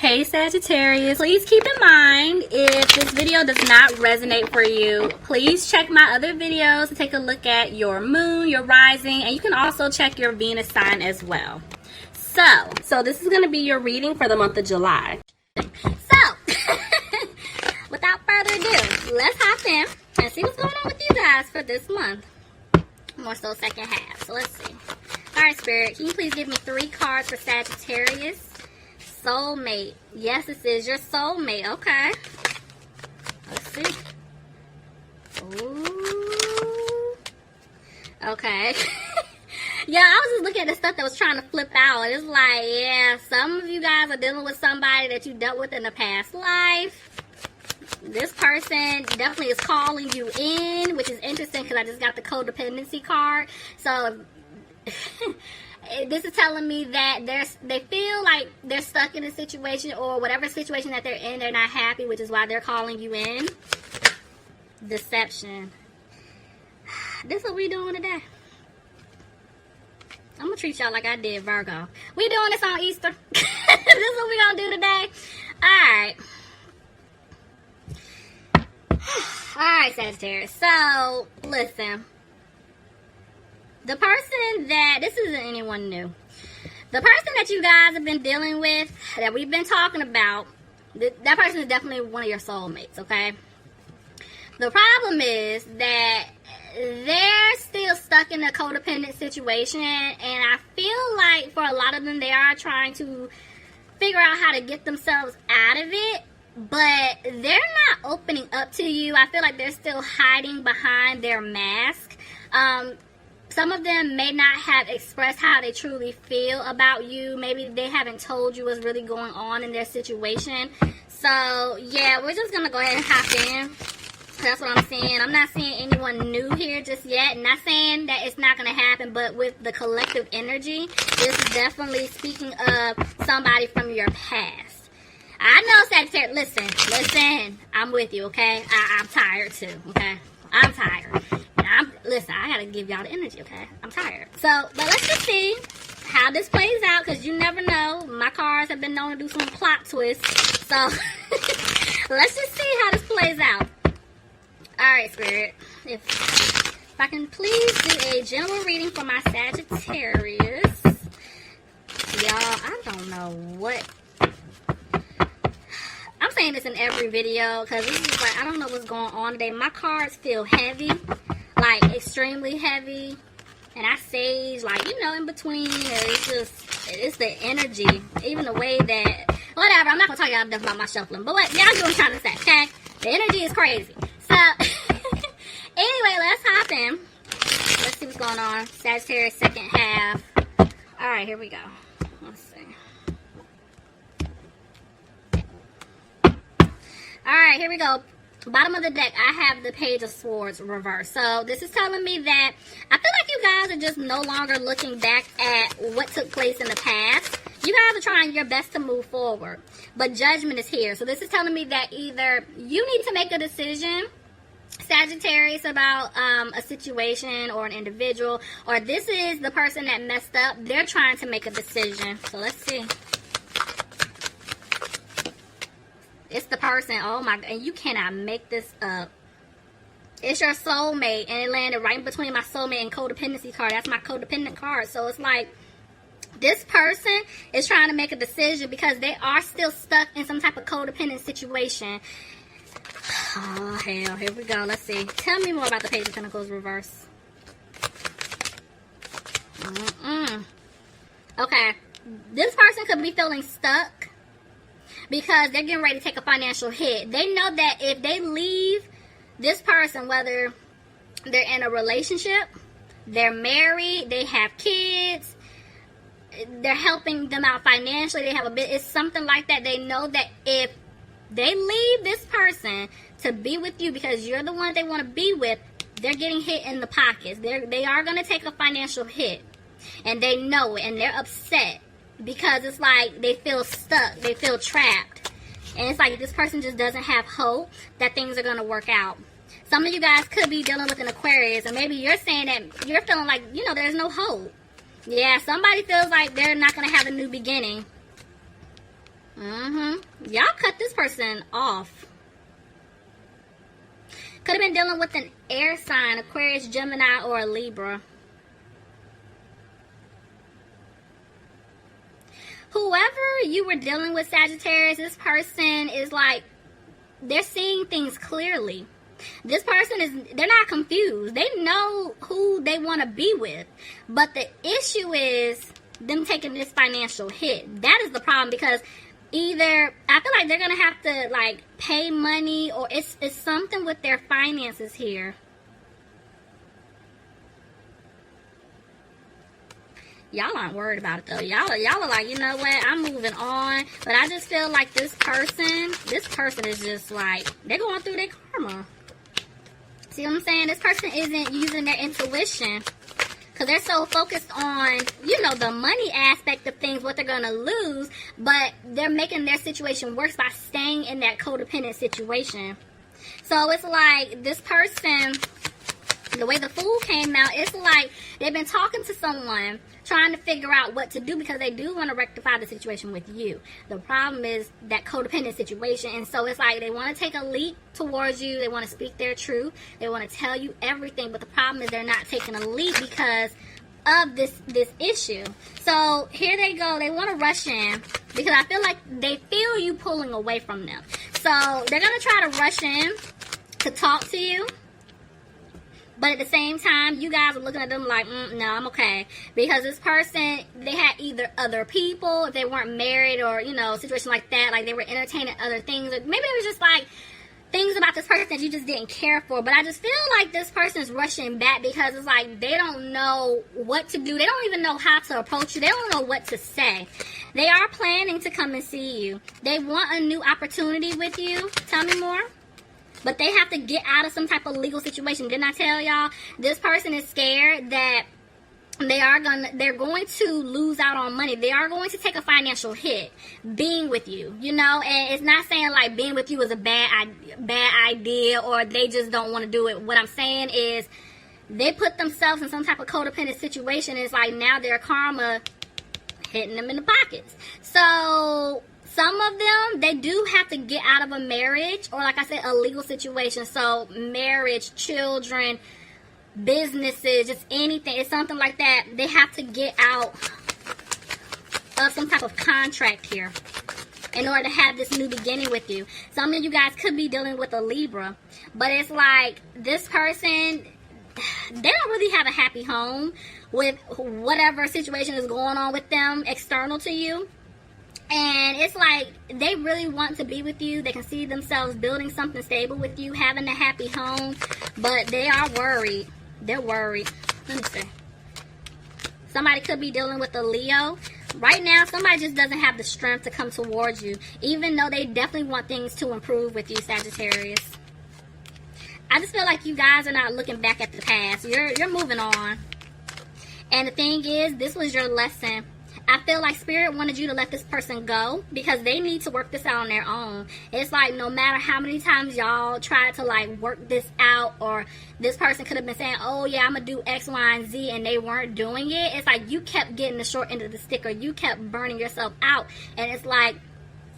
Hey Sagittarius, please keep in mind if this video does not resonate for you, please check my other videos to take a look at your moon, your rising, and you can also check your Venus sign as well. So this is going to be your reading for the month of July. So, without further ado, let's hop in and see what's going on with you guys for this month. More so second half. So let's see. Alright, Spirit, can you please give me 3 cards for Sagittarius? Soulmate. Yes, this is your soulmate. Okay. Let's see. Ooh. Okay. Yeah, I was just looking at the stuff that was trying to flip out. It's like, yeah, some of you guys are dealing with somebody that you dealt with in a past life. This person definitely is calling you in, which is interesting because I just got the codependency card. So this is telling me that they feel like they're stuck in a situation, or whatever situation that they're in, they're not happy, which is why they're calling you in. Deception. This is what we doing today. I'm gonna treat y'all like I did Virgo. We doing this on Easter. This is what we gonna do today. Alright. Alright, Sagittarius. So, listen. The person that, this isn't anyone new. The person that you guys have been dealing with, that we've been talking about, that person is definitely one of your soulmates, okay? The problem is that they're still stuck in a codependent situation, and I feel like for a lot of them, they are trying to figure out how to get themselves out of it, but they're not opening up to you. I feel like they're still hiding behind their mask. Some of them may not have expressed how they truly feel about you. Maybe they haven't told you what's really going on in their situation. So, yeah, we're just going to go ahead and hop in. That's what I'm saying. I'm not seeing anyone new here just yet. Not saying that it's not going to happen, but with the collective energy, this is definitely speaking of somebody from your past. I know, Sagittarius. Listen. I'm with you, okay? I'm tired too, okay? I'm tired. Listen, I got to give y'all the energy, okay? I'm tired. So, but let's just see how this plays out, because you never know. My cards have been known to do some plot twists. So, let's just see how this plays out. Alright, Spirit, if I can please do a general reading for my Sagittarius. Y'all, I don't know what. I'm saying this in every video because this is like, I don't know what's going on today. My cards feel heavy, like extremely heavy. And I sage, like, you know, in between. It's the energy. Even the way that, whatever, I'm not going to tell y'all enough about my shuffling. But what, y'all do what I'm trying to say, okay? The energy is crazy. So, anyway, let's hop in. Let's see what's going on. Sagittarius second half. Alright, here we go. Let's see. Alright, here we go. Bottom of the deck, I have the Page of Swords reversed. So, this is telling me that I feel like you guys are just no longer looking back at what took place in the past. You guys are trying your best to move forward, but judgment is here. So this is telling me that either you need to make a decision, Sagittarius, about a situation or an individual, or this is the person that messed up. They're trying to make a decision. So let's see. It's the person. Oh my God. And you cannot make this up. It's your soulmate, and it landed right in between my soulmate and codependency card. That's my codependent card. So it's like, this person is trying to make a decision because they are still stuck in some type of codependent situation. Oh, hell. Here we go. Let's see. Tell me more about the Page of Pentacles reverse. Okay. This person could be feeling stuck because they're getting ready to take a financial hit. They know that if they leave this person, whether they're in a relationship, they're married, they have kids, they're helping them out financially, they have a bit, it's something like that. They know that if they leave this person to be with you because you're the one they want to be with, they're getting hit in the pockets. They are going to take a financial hit, and they know it, and they're upset because it's like they feel stuck, they feel trapped, and it's like this person just doesn't have hope that things are going to work out. Some of you guys could be dealing with an Aquarius, and maybe you're saying that you're feeling like, you know, there's no hope. Yeah, somebody feels like they're not going to have a new beginning. Y'all cut this person off. Could have been dealing with an air sign, Aquarius, Gemini, or a Libra. Whoever you were dealing with, Sagittarius, this person is like, they're seeing things clearly. This person they're not confused. They know who they want to be with. But the issue is them taking this financial hit. That is the problem, because either I feel like they're going to have to like pay money, or it's something with their finances here. Y'all aren't worried about it though. Y'all are like, you know what, I'm moving on. But I just feel like this person is just like, they're going through their karma. See what I'm saying? This person isn't using their intuition, because they're so focused on, you know, the money aspect of things, what they're going to lose. But they're making their situation worse by staying in that codependent situation. So it's like this person, the way the Fool came out, it's like they've been talking to someone, trying to figure out what to do, because they do want to rectify the situation with you. The problem is that codependent situation, and so it's like they want to take a leap towards you. They want to speak their truth. They want to tell you everything, but the problem is they're not taking a leap because of this issue. So here they go. They want to rush in because I feel like they feel you pulling away from them. So they're going to try to rush in to talk to you. But at the same time, you guys are looking at them like, no, I'm okay. Because this person, they had either other people, if they weren't married, or, you know, situation like that, like they were entertaining other things. Or maybe it was just like things about this person that you just didn't care for. But I just feel like this person is rushing back because it's like they don't know what to do. They don't even know how to approach you. They don't know what to say. They are planning to come and see you. They want a new opportunity with you. Tell me more. But they have to get out of some type of legal situation. Didn't I tell y'all? This person is scared that they're going to lose out on money. They are going to take a financial hit being with you, you know. And it's not saying like being with you is a bad idea, or they just don't want to do it. What I'm saying is they put themselves in some type of codependent situation. It's like now their karma hitting them in the pockets. So some of them, they do have to get out of a marriage, or like I said, a legal situation. So marriage, children, businesses, just anything. It's something like that. They have to get out of some type of contract here in order to have this new beginning with you. Some of you guys could be dealing with a Libra, but it's like this person, they don't really have a happy home with whatever situation is going on with them external to you. And it's like they really want to be with you. They can see themselves building something stable with you, having a happy home, but they are worried. They're worried. Let me see. Somebody could be dealing with a Leo. Right now, somebody just doesn't have the strength to come towards you, even though they definitely want things to improve with you, Sagittarius. I just feel like you guys are not looking back at the past. You're moving on. And the thing is, this was your lesson. I feel like Spirit wanted you to let this person go because they need to work this out on their own. It's like no matter how many times y'all tried to like work this out, or this person could have been saying, oh yeah, I'm going to do X, Y, and Z, and they weren't doing it. It's like you kept getting the short end of the stick, or you kept burning yourself out. And it's like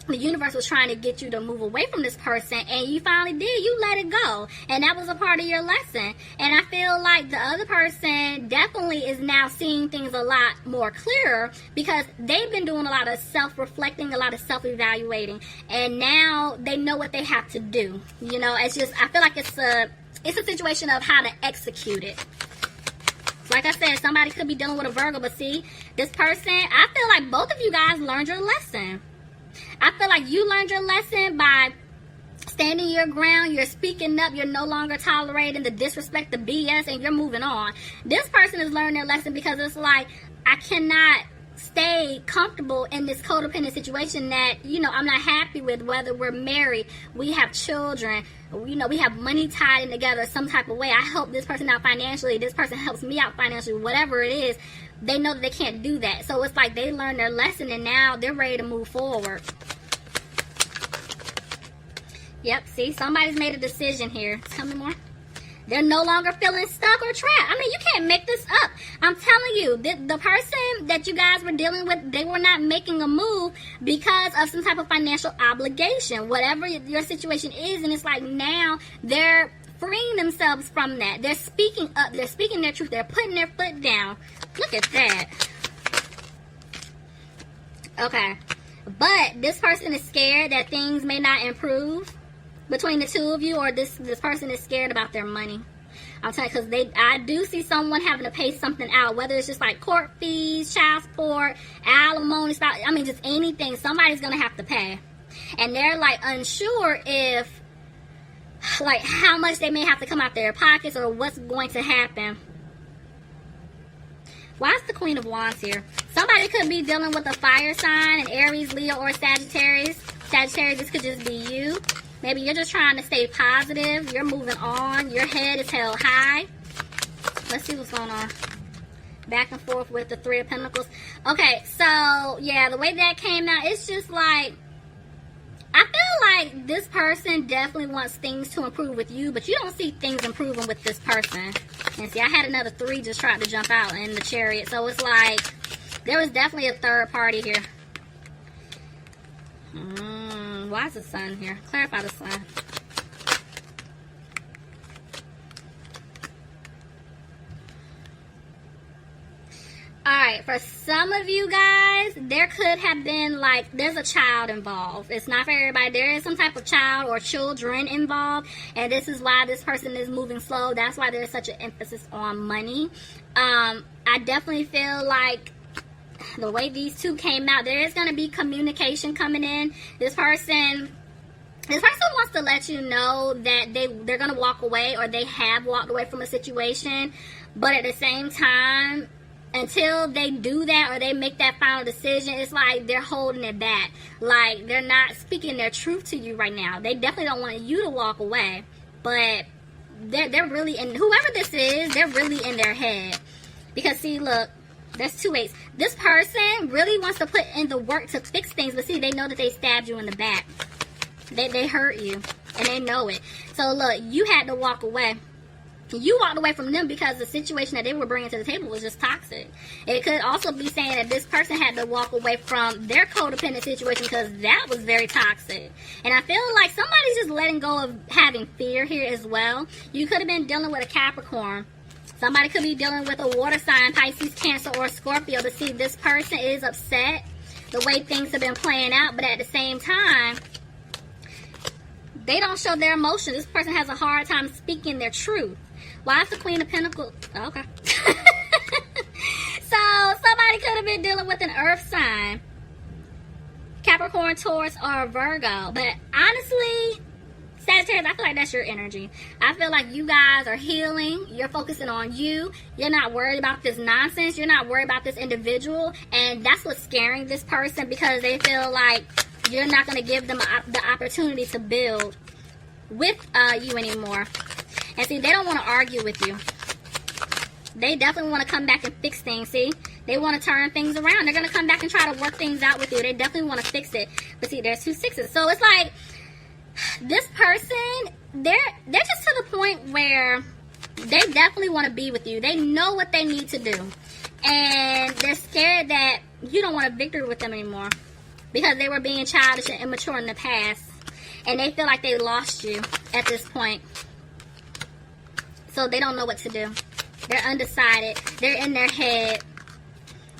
the universe was trying to get you to move away from this person, and you finally did. You let it go, and that was a part of your lesson. And I feel like the other person definitely is now seeing things a lot more clearer because they've been doing a lot of self-reflecting, a lot of self-evaluating, and now they know what they have to do. You know, it's just, I feel like it's a situation of how to execute it. Like I said, somebody could be dealing with a Virgo, but see, this person, I feel like both of you guys learned your lesson. I feel like you learned your lesson by standing your ground. You're speaking up. You're no longer tolerating the disrespect, the BS, and you're moving on. This person has learned their lesson because it's like, I cannot stay comfortable in this codependent situation that, you know, I'm not happy with, whether we're married, we have children, you know, we have money tied in together some type of way. I help this person out financially. This person helps me out financially, whatever it is. They know that they can't do that. So it's like they learned their lesson and now they're ready to move forward. Yep, see, somebody's made a decision here. Tell me more. They're no longer feeling stuck or trapped. I mean, you can't make this up. I'm telling you, the person that you guys were dealing with, they were not making a move because of some type of financial obligation, whatever your situation is. And it's like now they're freeing themselves from that. They're speaking up. They're speaking their truth. They're putting their foot down. Look at that. Okay. But this person is scared that things may not improve between the two of you, or this person is scared about their money. I'm telling you, because I do see someone having to pay something out, whether it's just like court fees, child support, alimony, I mean, just anything. Somebody's going to have to pay. And they're like unsure if, like, how much they may have to come out their pockets or what's going to happen. Why is the Queen of Wands here? Somebody could be dealing with a fire sign, an Aries, Leo, or Sagittarius. Sagittarius, this could just be you. Maybe you're just trying to stay positive. You're moving on. Your head is held high. Let's see what's going on. Back and forth with the Three of Pentacles. Okay, so, yeah, the way that came out, it's just like, I feel like this person definitely wants things to improve with you, but you don't see things improving with this person. And see, I had another 3 just try to jump out in the Chariot. So it's like, there was definitely a third party here. Why is the Sun here? Clarify the Sun. Alright, for some of you guys, there could have been like, there's a child involved. It's not for everybody. There is some type of child or children involved. And this is why this person is moving slow. That's why there's such an emphasis on money. I definitely feel like the way these two came out, there is going to be communication coming in. This person wants to let you know that they're going to walk away, or they have walked away from a situation. But at the same time, until they do that or they make that final decision, it's like they're holding it back. Like, they're not speaking their truth to you right now. They definitely don't want you to walk away. But they're really in, whoever this is, they're really in their head. Because, see, look, there's 2 8s. This person really wants to put in the work to fix things, but see, they know that they stabbed you in the back. They hurt you, and they know it. So, look, you had to walk away. You walked away from them because the situation that they were bringing to the table was just toxic. It could also be saying that this person had to walk away from their codependent situation because that was very toxic. And I feel like somebody's just letting go of having fear here as well. You could have been dealing with a Capricorn. Somebody could be dealing with a water sign, Pisces, Cancer, or Scorpio. To see, this person is upset the way things have been playing out, but at the same time, they don't show their emotion. This person has a hard time speaking their truth. Why is the Queen of Pentacles? Oh, okay. So, somebody could have been dealing with an earth sign. Capricorn, Taurus, or Virgo. But honestly, Sagittarius, I feel like that's your energy. I feel like you guys are healing. You're focusing on you. You're not worried about this nonsense. You're not worried about this individual. And that's what's scaring this person, because they feel like you're not going to give them the opportunity to build with you anymore. And see, they don't want to argue with you. They definitely want to come back and fix things, see? They want to turn things around. They're going to come back and try to work things out with you. They definitely want to fix it. But see, there's 2 6s. So it's like, this person, they're just to the point where they definitely want to be with you. They know what they need to do. And they're scared that you don't want a victory with them anymore, because they were being childish and immature in the past. And they feel like they lost you at this point. So they don't know what to do. They're undecided. They're in their head.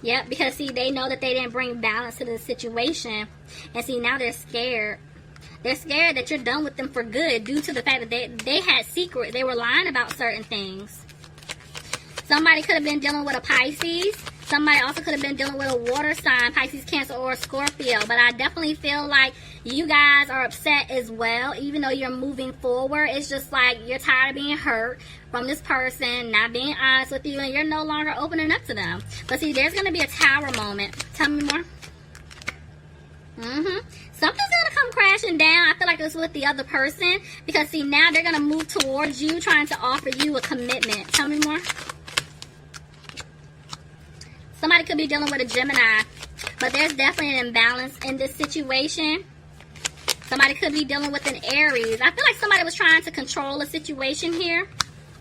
Yep, because see, they know that they didn't bring balance to the situation. And see, now they're scared. They're scared that you're done with them for good, due to the fact that they had secrets. They were lying about certain things. Somebody could have been dealing with a Pisces. Somebody also could have been dealing with a water sign, Pisces, Cancer, or Scorpio. But I definitely feel like you guys are upset as well, even though you're moving forward. It's just like you're tired of being hurt from this person, not being honest with you, and you're no longer opening up to them. But see, there's going to be a Tower moment. Tell me more. Something's going to come crashing down. I feel like it's with the other person, because see, now they're going to move towards you, trying to offer you a commitment. Tell me more. Somebody could be dealing with a Gemini, but there's definitely an imbalance in this situation. Somebody could be dealing with an Aries. I feel like somebody was trying to control a situation here.